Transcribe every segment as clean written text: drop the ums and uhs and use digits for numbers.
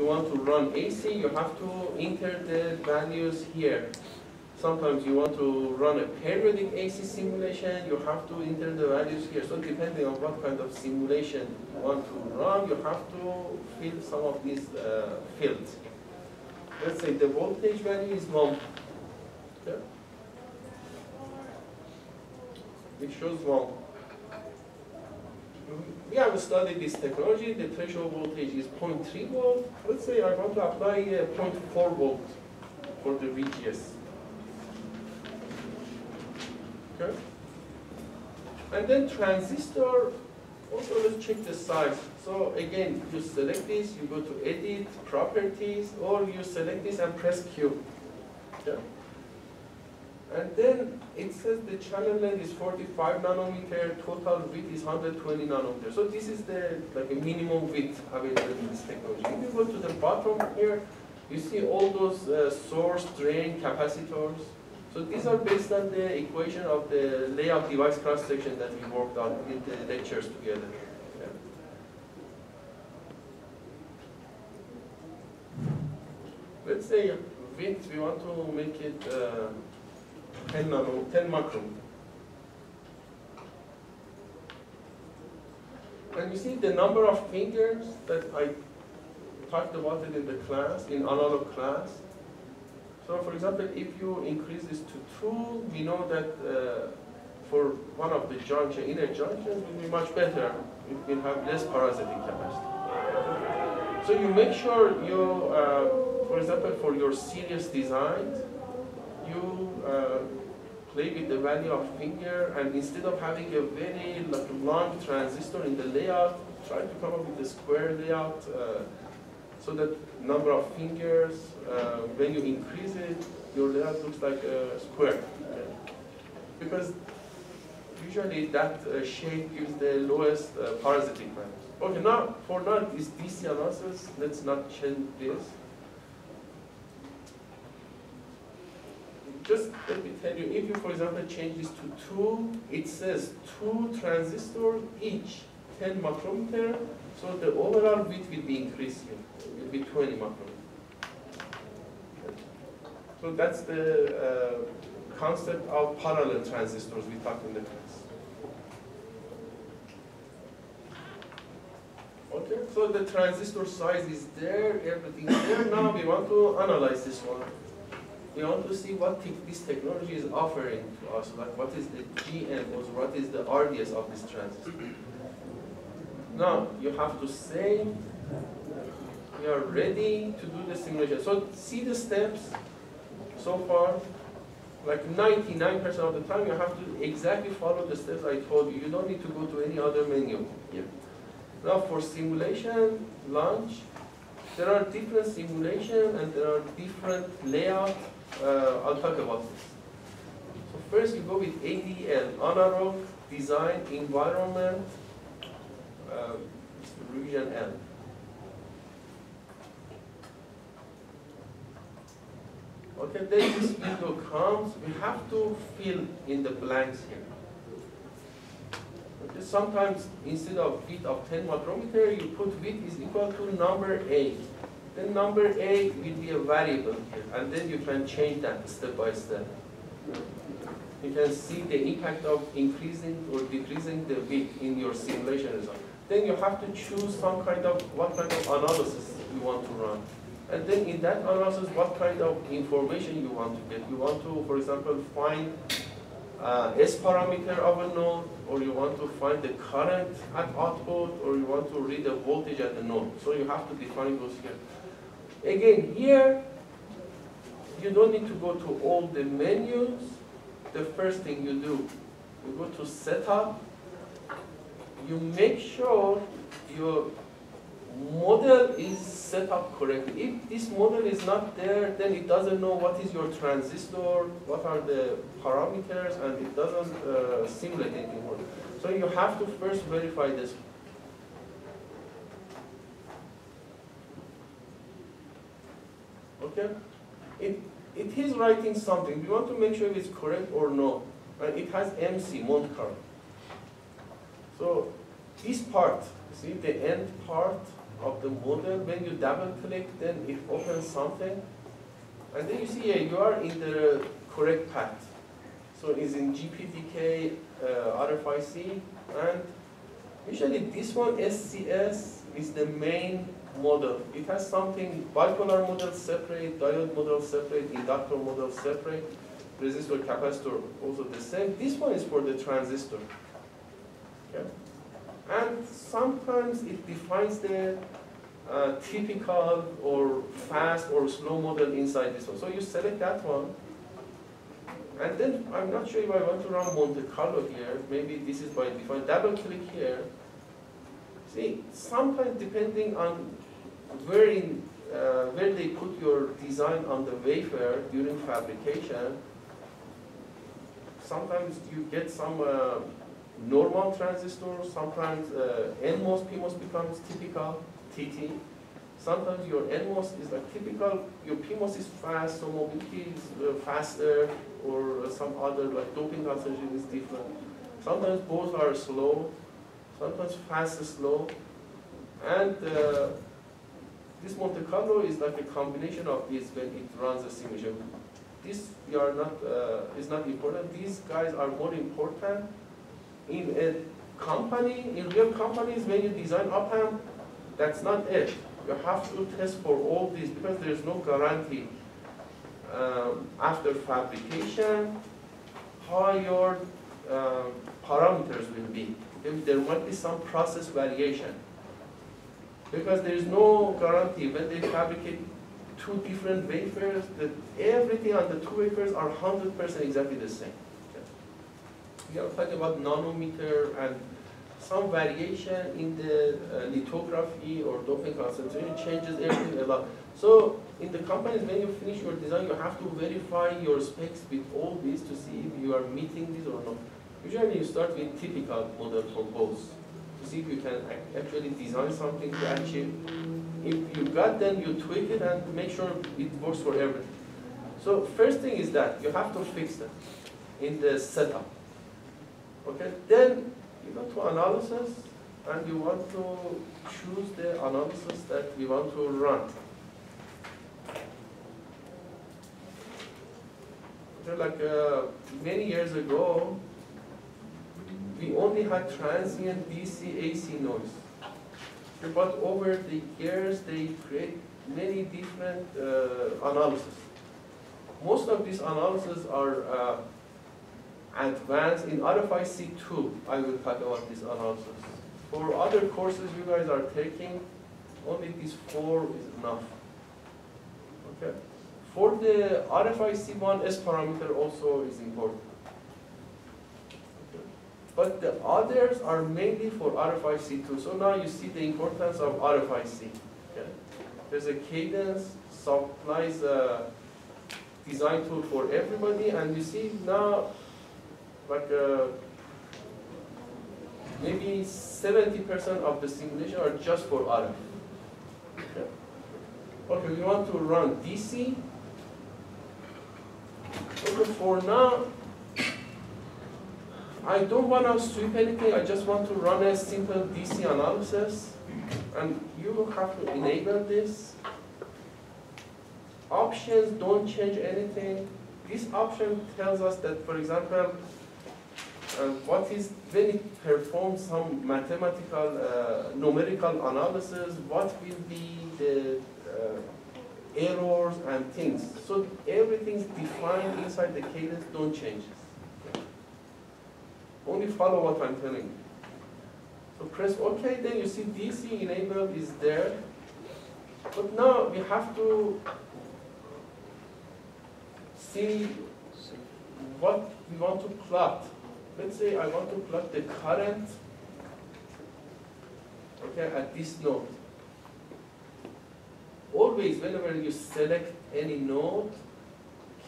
want to run AC, you have to enter the values here. Sometimes you want to run a periodic AC simulation, you have to enter the values here. So depending on what kind of simulation you want to run, you have to fill some of these fields. Let's say the voltage value is 1. Okay. It shows 1. We have studied this technology. The threshold voltage is 0.3 volt. Let's say I want to apply 0.4 volt for the VGS. Okay. And then transistor, also let's check the size. So again, you select this, you go to edit, properties, or you select this and press Q. Okay. And then it says the channel length is 45 nanometer, total width is 120 nanometer. So this is the like a minimum width available in this technology. If you go to the bottom here, you see all those source, drain, capacitors. So these are based on the equation of the layout device cross-section that we worked on in the lectures together. Yeah. Let's say width, we want to make it 10 micron. And you see the number of fingers that I talked about it in the class, in analog class. So for example, if you increase this to 2, we know that for one of the junction, inner junctions will be much better. It will have less parasitic capacity. So you make sure you, for example, for your serious designs, you play with the value of finger, and instead of having a very long transistor in the layout, try to come up with a square layout so that number of fingers, when you increase it, your layout looks like a square. Okay. Because usually that shape gives the lowest parasitic values. Okay, now for now this DC analysis, let's not change this. Just let me tell you, if you, for example, change this to 2, it says 2 transistors, each 10 micrometer, so the overall width will be increasing. It will be 20 micrometer. So that's the concept of parallel transistors we talked in the class. Okay, so the transistor size is there, everything is there. Now we want to analyze this one. We want to see what this technology is offering to us, like what is the GM or what is the RDS of this transistor. Now, you have to say we are ready to do the simulation. So see the steps so far, like 99% of the time you have to exactly follow the steps I told you. You don't need to go to any other menu here. Now for simulation, launch, there are different simulation and there are different layout. I'll talk about this. So first you go with ADL, analog design environment, revision L. Okay, then this window comes, we have to fill in the blanks here. Okay, sometimes instead of width of 10 micrometer, you put width is equal to number A. Then number A will be a variable here, and then you can change that step by step. You can see the impact of increasing or decreasing the width in your simulation result. Then you have to choose some kind of, what kind of analysis you want to run. And then in that analysis, what kind of information you want to get. You want to, for example, find S parameter of a node, or you want to find the current at output, or you want to read the voltage at the node. So you have to define those here. Again, here, you don't need to go to all the menus. The first thing you do, you go to setup, you make sure your model is set up correctly. If this model is not there, then it doesn't know what is your transistor, what are the parameters, and it doesn't simulate anything more. So you have to first verify this. Okay? It is writing something. We want to make sure if it's correct or no. And it has MC, mode current. So this part, see the end part, of the model. When you double click, then it opens something. And then you see, yeah, you are in the correct path. So it's in GPDK, RFIC, and usually this one, SCS, is the main model. It has something, bipolar model separate, diode model separate, inductor model separate, resistor, capacitor also the same. This one is for the transistor. Okay? And sometimes it defines the typical or fast or slow model inside this one. So you select that one. And then I'm not sure if I want to run Monte Carlo here. Maybe this is by default. Double click here. See, sometimes depending on where they put your design on the wafer during fabrication, sometimes you get some normal transistors. Sometimes NMOS, PMOS becomes typical, TT. Sometimes your NMOS is like typical, your PMOS is fast, so mobility is faster, or some other, like doping concentration is different. Sometimes both are slow, sometimes fast and slow. And this Monte Carlo is like a combination of these when it runs a simulation. This is not important. These guys are more important. In a company, in real companies, when you design op-amp, that's not it. You have to test for all these because there's no guarantee after fabrication how your parameters will be. There might be some process variation because there is no guarantee when they fabricate two different wafers that everything on the two wafers are 100% exactly the same. Okay. We are talking about nanometer and some variation in the lithography or doping concentration changes everything a lot. So in the companies, when you finish your design, you have to verify your specs with all these to see if you are meeting this or not. Usually you start with typical model for both to see if you can actually design something to achieve. If you got them, you tweak it and make sure it works for everything. So first thing is that you have to fix them in the setup. Okay, then you go to analysis and you want to choose the analysis that you want to run. Okay, like many years ago, we only had transient DC AC noise. But over the years, they create many different analyses. Most of these analyses are advanced. In RFIC 2, I will talk about this analysis. For other courses you guys are taking, only these 4 is enough. Okay. For the RFIC 1, S parameter also is important. Okay. But the others are mainly for RFIC 2. So now you see the importance of RFIC. Okay. There's a Cadence, supplies a design tool for everybody, and you see now like maybe 70% of the simulation are just for RF. Okay. Okay, we want to run DC. Okay, for now, I don't want to sweep anything. I just want to run a simple DC analysis, and you have to enable this. Options don't change anything. This option tells us that, for example, what is when it performs some mathematical, numerical analysis, what will be the errors and things. So everything's defined inside the Cadence, don't change it. Only follow what I'm telling you. So press OK, then you see DC enabled is there. But now we have to see what we want to plot. Let's say I want to plot the current, okay, at this node. Always, whenever you select any node,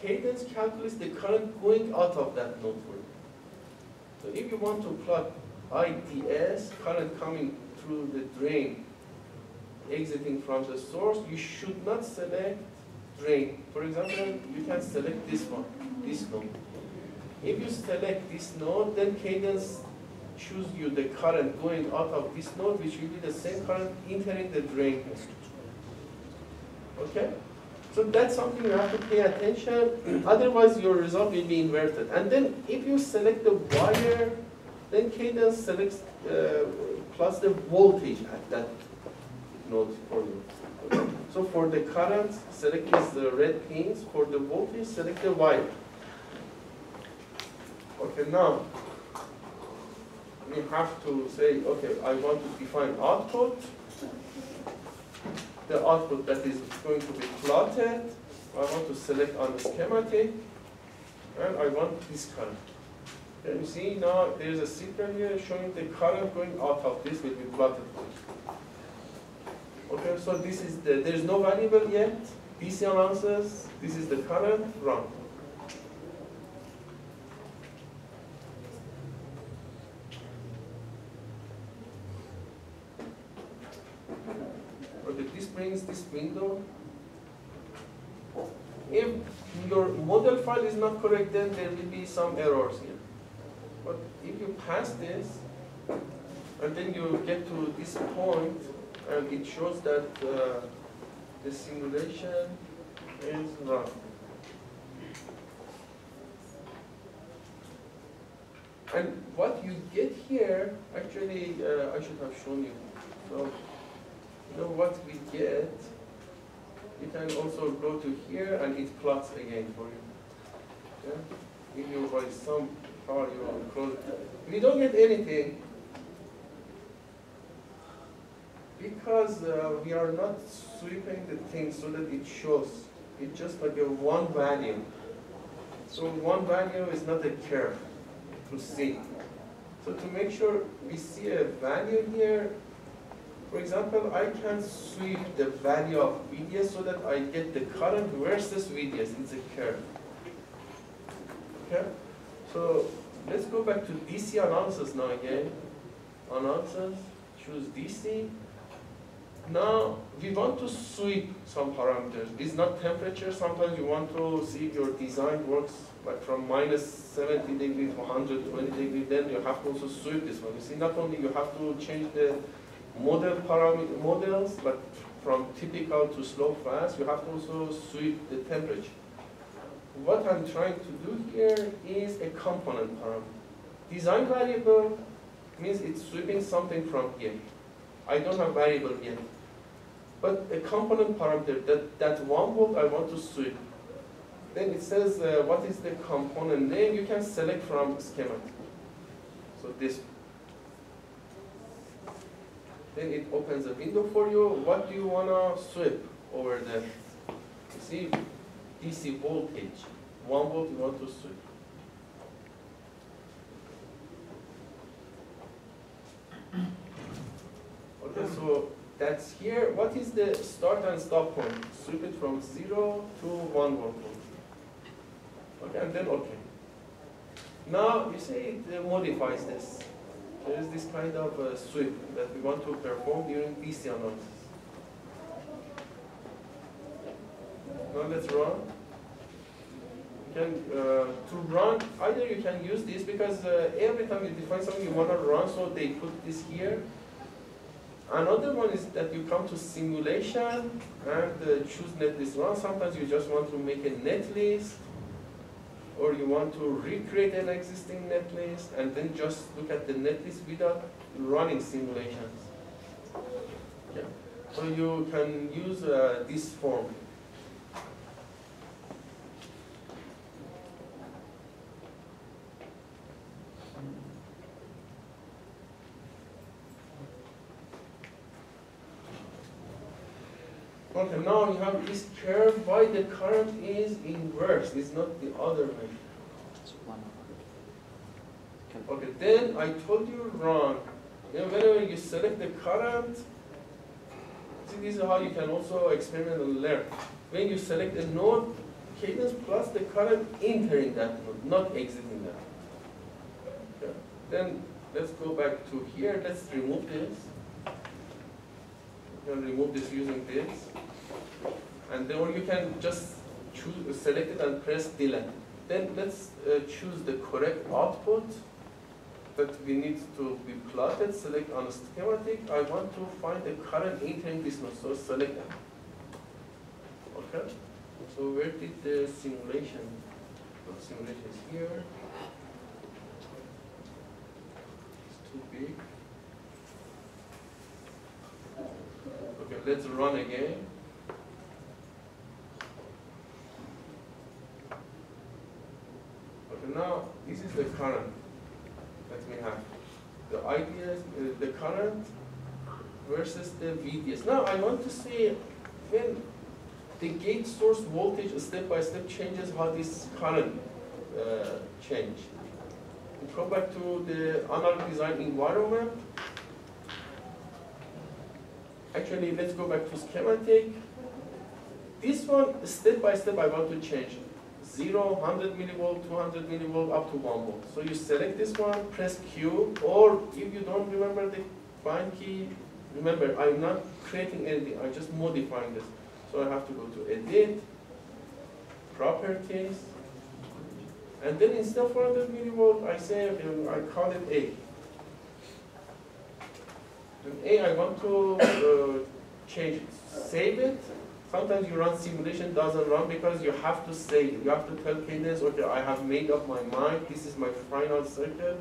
Cadence calculates the current going out of that node for you. So if you want to plot IDS, current coming through the drain, exiting from the source, you should not select drain. For example, you can select this one, this node. If you select this node, then Cadence choose you the current going out of this node, which will be the same current entering the drain here. Okay? So that's something you have to pay attention, otherwise your result will be inverted. And then if you select the wire, then Cadence selects plus the voltage at that node for you. Okay. So for the current, select these red pins. For the voltage, select the wire. Okay, now we have to say, okay, I want to define output. The output that is going to be plotted, I want to select on the schematic, and I want this current. And you see now there's a signal here showing the current going out of this will be plotted. Okay, so this is there's no variable yet. DC announces this is the current, run. Okay, this brings this window. If your model file is not correct, then there will be some errors here. But if you pass this, and then you get to this point, and it shows that the simulation is run. And what you get here, actually, I should have shown you. So, you know what we get? You can also go to here, and it plots again for you. Yeah? If you by some power you will close it. If you don't get anything, because we are not sweeping the thing so that it shows. It's just like a one value. So one value is not a curve to see. So to make sure we see a value here, for example, I can sweep the value of VDS so that I get the current versus VDS. It's a curve. Okay? So let's go back to DC analysis now again. Analysis, choose DC. Now we want to sweep some parameters. It's not temperature. Sometimes you want to see if your design works like from minus 70 degrees to 120 degrees. Then you have to also sweep this one. You see, not only you have to change the models, but from typical to slow fast, you have to also sweep the temperature. What I'm trying to do here is a component parameter. Design variable means it's sweeping something from here. I don't have variable yet. But a component parameter, that 1 volt I want to sweep. Then it says what is the component name. You can select from schematic. So this. Then it opens a window for you. What do you want to sweep over there? You see, DC voltage. 1 volt you want to sweep. Okay, so that's here. What is the start and stop point? Sweep it from 0 to 1 volt. Okay, and then okay. Now you see it modifies this. There is this kind of sweep that we want to perform during DC analysis. Now let's run. You can to run, either you can use this because every time you define something you want to run, so they put this here. Another one is that you come to simulation and choose netlist run. Sometimes you just want to make a netlist, or you want to recreate an existing netlist and then just look at the netlist without running simulations. Yeah. So you can use this form. Okay, now you have this curve. Why the current is inverse? It's not the other way. Okay, then I told you run. Whenever you select the current, see, this is how you can also experiment and learn. When you select a node, Cadence plus the current entering that node, not exiting that. Okay. Then let's go back to here. Let's remove this. You can remove this using this. And then or you can just choose, select it and press delete. Then let's choose the correct output. that we need to be plotted, select on schematic. I want to find the current entering this node, so select them. Okay? So where did the simulation? The simulation is here. It's too big. Okay, let's run again. Okay, now this is the current that we have. The idea is the current versus the VDS. Now I want to see when the gate source voltage step by step changes, how this current change. We go back to the analog design environment. Actually, let's go back to schematic. This one, step by step, I want to change. 0, 100 millivolt, 200 millivolt, up to 1 volt. So you select this one, press Q, or if you don't remember the bind key, remember, I'm not creating anything, I'm just modifying this. So I have to go to Edit, Properties, and then instead of 400 millivolt, I say, I call it A. And A, I want to change it, save it. Sometimes you run simulation, doesn't run because you have to save it. You have to tell Cadence, okay, I have made up my mind, this is my final circuit,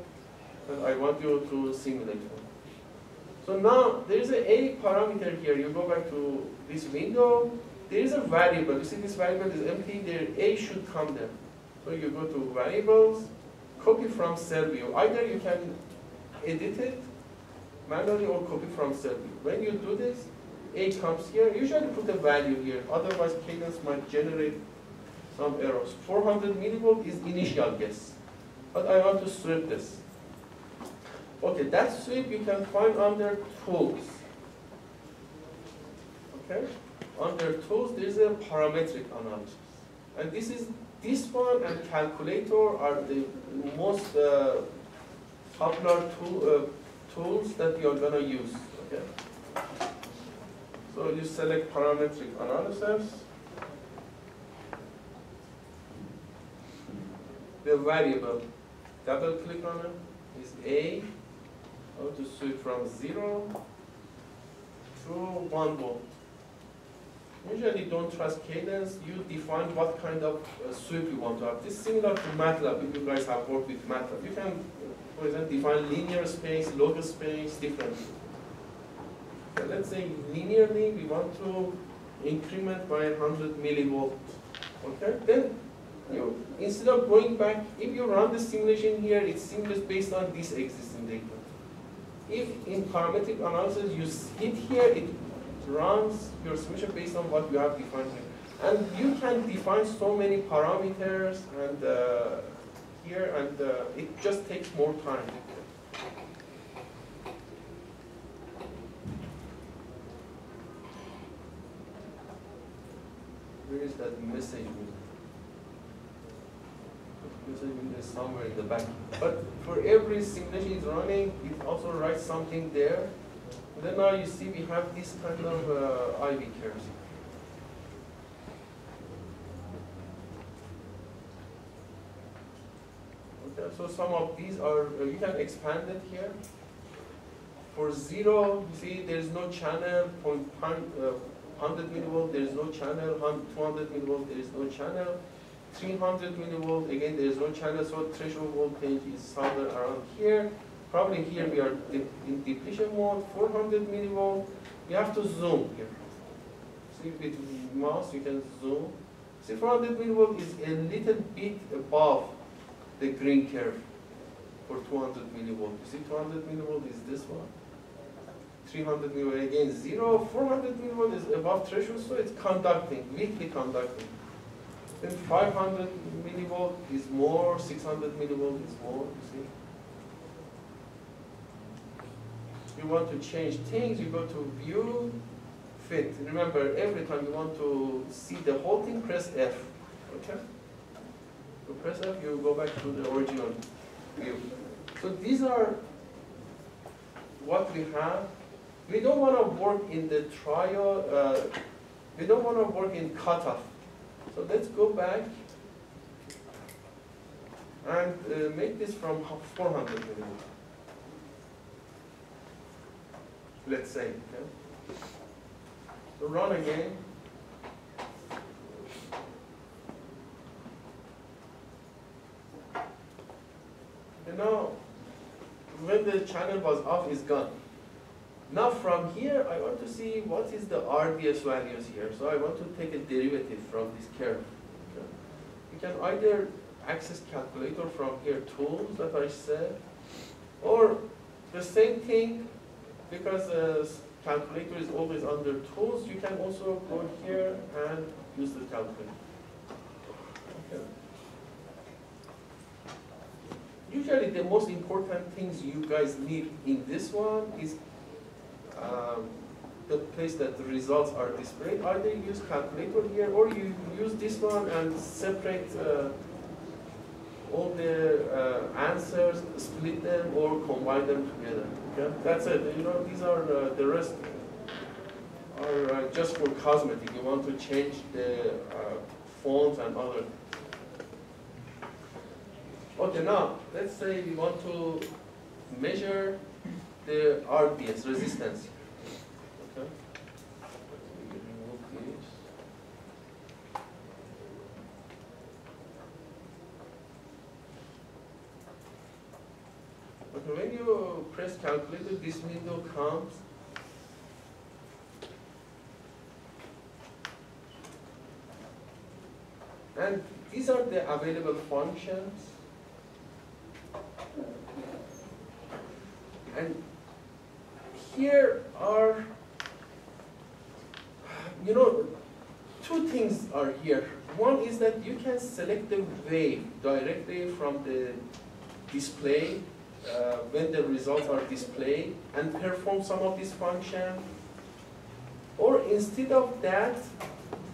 and I want you to simulate it. So now, there is a parameter here. You go back to this window, there is a variable. You see this variable is empty, there A should come there. So you go to variables, copy from cell view. Either you can edit it manually or copy from cell view. When you do this, A comes here. Usually put a value here, otherwise Cadence might generate some errors. 400 millivolt is initial guess, but I want to sweep this. Okay, that sweep you can find under tools. Okay, under tools there is a parametric analysis, and this one and calculator are the most popular tools that you are gonna use. Okay. So you select parametric analysis. The variable, double click on it, is A. How to sweep from 0 to 1 volt. Usually don't trust Cadence, you define what kind of sweep you want to have. This is similar to MATLAB, if you guys have worked with MATLAB. You can, for example, define linear space, log space differently. So let's say linearly we want to increment by 100 millivolt. Okay, then instead of going back, if you run the simulation here, it's simulated based on this existing data. If in parametric analysis you hit here, it runs your simulation based on what you have defined here. And you can define so many parameters and here, and it just takes more time. Where is that message window? Message window is somewhere in the back. But for every simulation is running, it also writes something there. And then now you see we have this kind of IV curves. Okay, so some of these are, you can expand it here. For 0, you see there is no channel, 100 millivolt, there is no channel, 200 millivolt, there is no channel, 300 millivolt, again there is no channel, so threshold voltage is somewhere around here. Probably here we are in depletion mode, 400 millivolt, you have to zoom here. See with mouse you can zoom. See 400 millivolt is a little bit above the green curve for 200 millivolt. You see 200 millivolt is this one. 300 millivolt, again 0, 400 millivolt is above threshold, so it's conducting, weakly conducting. Then 500 millivolt is more, 600 millivolt is more, you see. You want to change things, you go to View, Fit. Remember, every time you want to see the whole thing, press F, okay? So press F, you go back to the original view. So these are what we have. We don't want to work in the trial, we don't want to work in cutoff. So let's go back and make this from 400 millivolt. let's say. Okay? So run again. And now, when the channel was off, it's gone. Now from here, I want to see what is the RDS values here. So I want to take a derivative from this curve. Okay? You can either access calculator from here, tools that I said, or the same thing, because calculator is always under tools, you can also go here and use the calculator. Okay. Usually the most important things you guys need in this one is the place that the results are displayed. Either you use calculator here, or you use this one and separate all the answers, split them, or combine them together. Okay? That's it. You know, these are the rest are just for cosmetic. You want to change the font and other. Okay, now let's say we want to measure the RDS resistance. Okay. Let me remove this. Okay, when you press calculator, this window comes. And these are the available functions. And here are, you know, two things are here. One is that you can select the wave directly from the display when the results are displayed and perform some of this function. Or instead of that,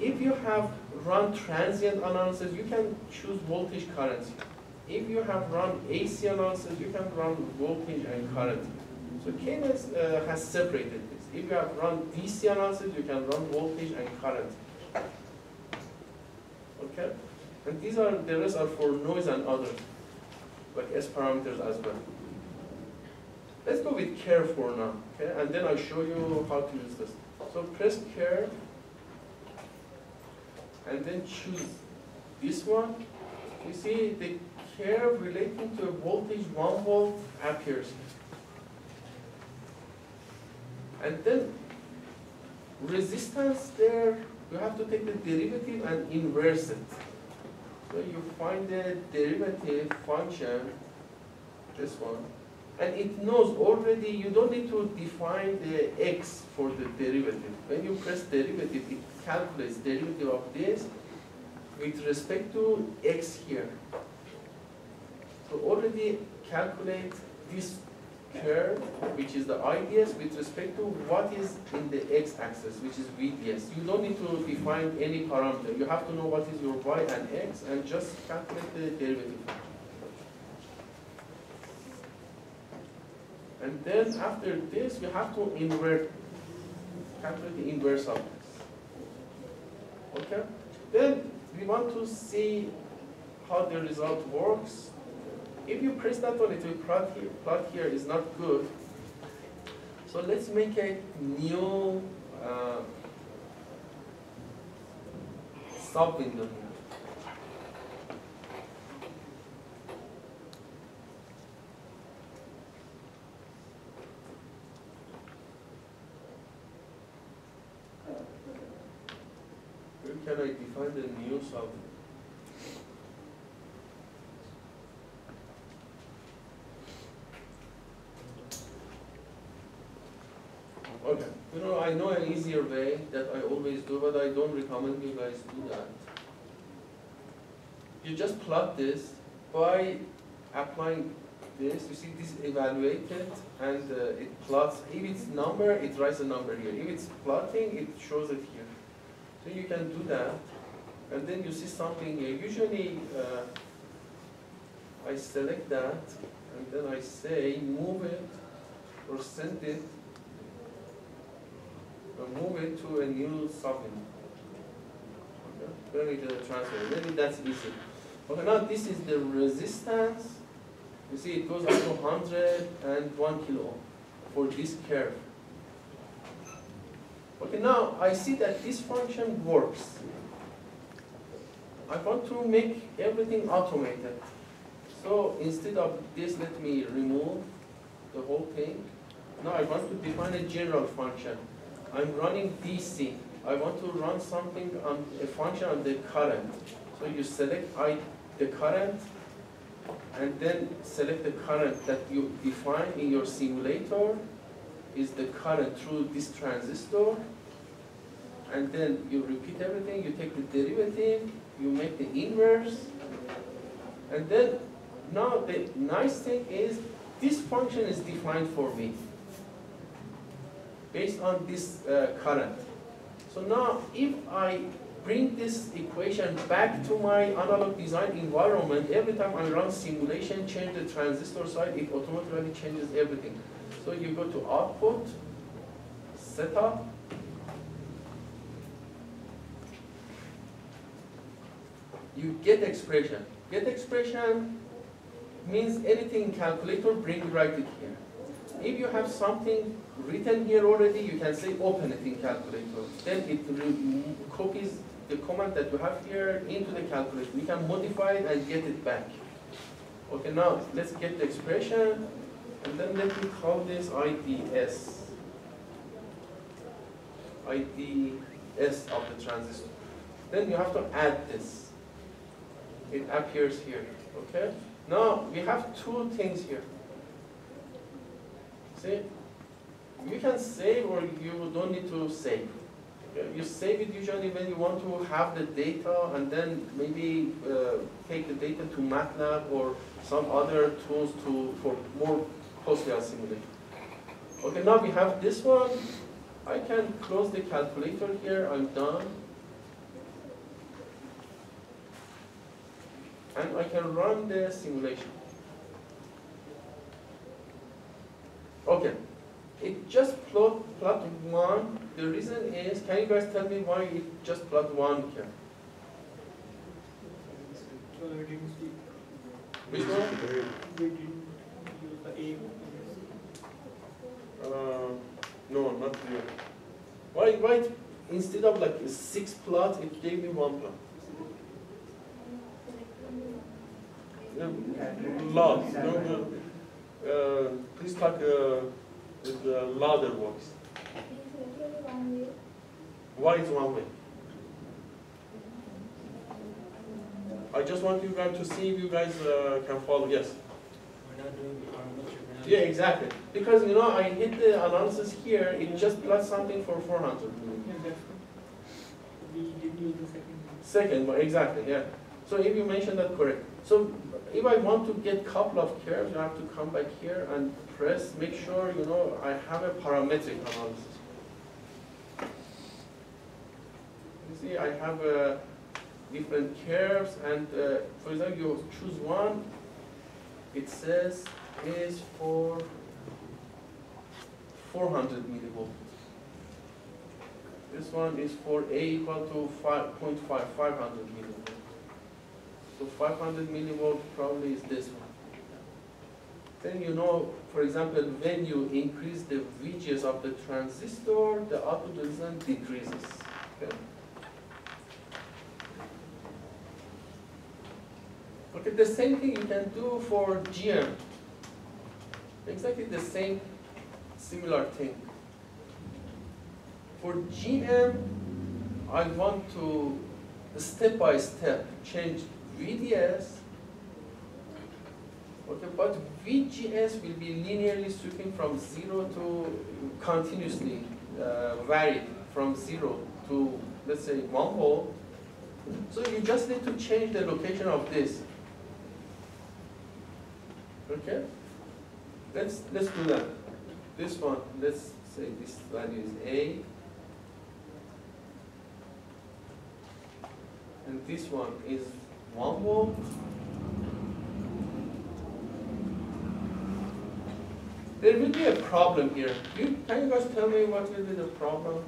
if you have run transient analysis, you can choose voltage current. If you have run AC analysis, you can run voltage and current. So Cadence has separated this. If you have run DC analysis, you can run voltage and current. Okay? And these are, the rest are for noise and others, like S parameters as well. Let's go with curve for now, okay? And then I'll show you how to use this. So press curve, and then choose this one. You see the curve relating to a voltage 1 volt appears. And then resistance there, you have to take the derivative and inverse it. So you find the derivative function, this one, and it knows already, you don't need to define the x for the derivative. When you press derivative, it calculates derivative of this with respect to x here. So already calculate this curve, which is the IDS, with respect to what is in the x-axis, which is VDS. You don't need to define any parameter. You have to know what is your y and x, and just calculate the derivative. And then after this, you have to calculate the inverse of this. Okay? Then we want to see how the result works. If you press that one, it will plot here is not good. So let's make a new sub-window here. Where can I define the new sub-window? Okay, you know, I know an easier way that I always do, but I don't recommend you guys do that. You just plot this by applying this. You see this evaluated, and it plots. If it's number, it writes a number here. If it's plotting, it shows it here. So you can do that, and then you see something here. Usually, I select that, and then I say move it or send it. Move it to a new sub-window. Okay. Then we do the transfer. Maybe that's easy. Okay, now this is the resistance. You see it goes up to 101 kilo ohm for this curve. Okay, now I see that this function works. I want to make everything automated. So instead of this, let me remove the whole thing. Now I want to define a general function. I'm running DC. I want to run something on a function on the current. So you select the current, and then select the current that you define in your simulator is the current through this transistor. And then you repeat everything, you take the derivative, you make the inverse, and then now the nice thing is this function is defined for me based on this current. So now if I bring this equation back to my analog design environment, every time I run simulation, change the transistor side, it automatically changes everything. So you go to output, setup, you get expression. Get expression means anything in calculator, write it here. If you have something written here already, you can say open it in calculator. Then it copies the command that you have here into the calculator. We can modify it and get it back. Okay, now let's get the expression, and then let me call this IDS. IDS of the transistor. Then you have to add this. It appears here, okay? Now, we have two things here. See? You can save or you don't need to save. Okay? You save it usually when you want to have the data and then maybe take the data to MATLAB or some other tools for more closely simulation. Okay, now we have this one. I can close the calculator here, I'm done. And I can run the simulation. Okay, it just plot 1. The reason is, can you guys tell me why it just plot 1 here? Which one? We didn't use the A. No, not here. Why instead of like 6 plots, it gave me 1 plot? Loud. Please talk with louder voice. Why is one way? I just want you guys to see if you guys can follow. Yes. We're not doing parametric. Yeah, exactly. Because you know, I hit the analysis here. It just plots something for 400. Yeah, that's good. We didn't use the second one. Second one, exactly. Yeah. So if you mentioned that correct. So if I want to get couple of curves, I have to come back here and press, make sure, you know, I have a parametric analysis. You see, I have different curves, and for example, you choose one, it says is for 400 millivolts. This one is for A equal to 5.5, 500 millivolts. So 500 millivolts probably is this one. Then you know, for example, when you increase the VGS of the transistor, the output resistance decreases. Okay. Okay, the same thing you can do for GM. Exactly the same, similar thing. For GM, I want to step by step change VDS, okay, but VGS will be linearly sweeping from 0 to continuously varied from 0 to, let's say, 1 volt. So you just need to change the location of this. Okay? Let's do that. This one, let's say this value is A. And this one is 1 volt. There will be a problem here. Can you guys tell me what will be the problem?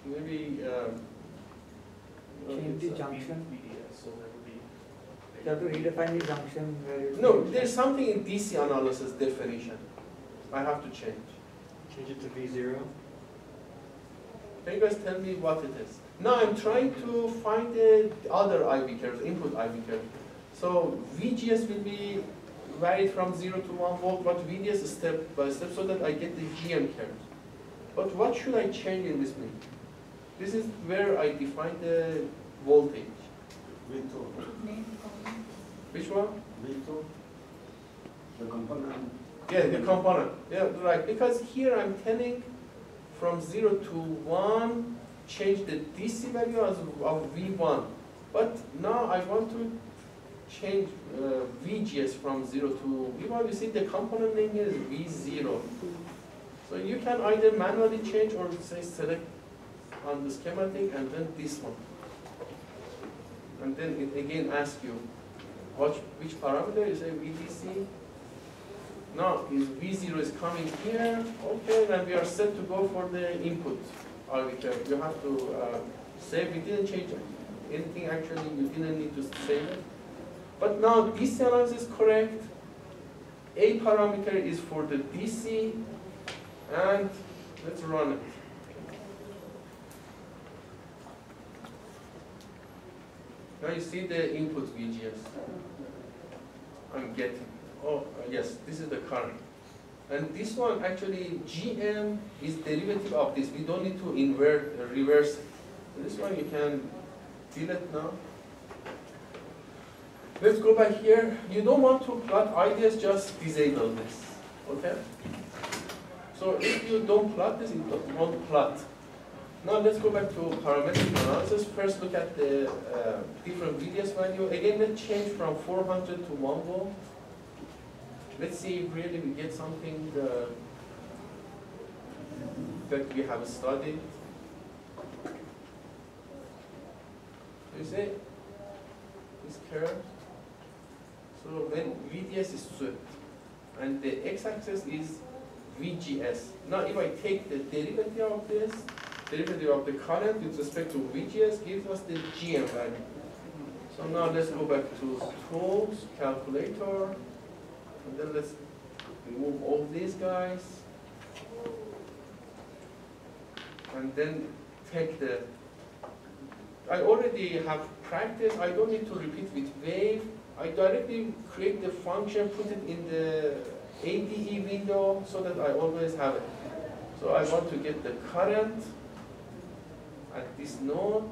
Maybe change the junction. VDS, so there will be You have to redefine the junction where you... No, there's something in DC analysis definition. I have to change. Change it to V0. Can you guys tell me what it is? Now I'm trying to find the other IV curves, input IV curves. So VGS will be varied from 0 to 1 volt, but VDS step by step so that I get the GM curves. But what should I change in this mean? This is where I define the voltage. V2. Which one? V2. The component. Yeah, the component. Yeah, right. Because here I'm telling from 0 to 1, change the DC value of V1. But now I want to change VGS from 0 to V1. You see the component name is V0. So you can either manually change or say select on the schematic and then this one. And then it again asks you which parameter. You say VDC. Now is V0 is coming here. Okay, then we are set to go for the input arbitrary. You have to save. We didn't change anything actually. You didn't need to save it. But now DC analysis is correct. A parameter is for the DC, and let's run it. Now you see the input VGS. I'm getting. Oh, yes, this is the current. And this one actually, GM is derivative of this. We don't need to reverse it. So this one you can delete now. Let's go back here. You don't want to plot IDS, just disable this. Okay? So if you don't plot this, it won't plot. Now let's go back to parametric analysis. First look at the different VDS value. Again, let's change from 400 to 1 volt. Let's see if really we get something that we have studied. You see this curve? So when VDS is swept and the x-axis is VGS. Now if I take the derivative of this, derivative of the current with respect to VGS gives us the GM value. So now let's go back to tools, calculator. And then let's remove all these guys. And then take the, I already have practiced, I don't need to repeat with wave. I directly create the function, put it in the ADE window so that I always have it. So I want to get the current at this node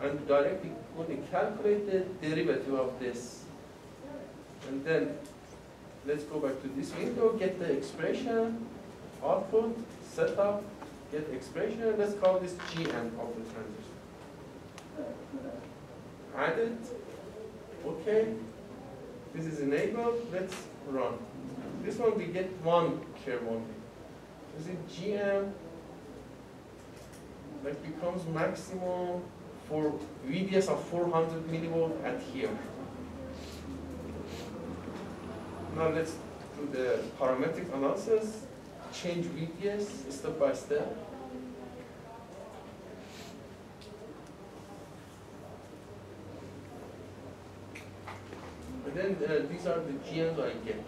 and directly going to calculate the derivative of this. And then let's go back to this window, get the expression, output, setup, get expression. Let's call this GM of the transistor. Add it. Okay. This is enabled. Let's run. This one we get one curve only. Is it GM? That becomes maximum for VDS of 400 millivolt at here. Now let's do the parametric analysis, change VDS step by step. And then these are the GMs I get.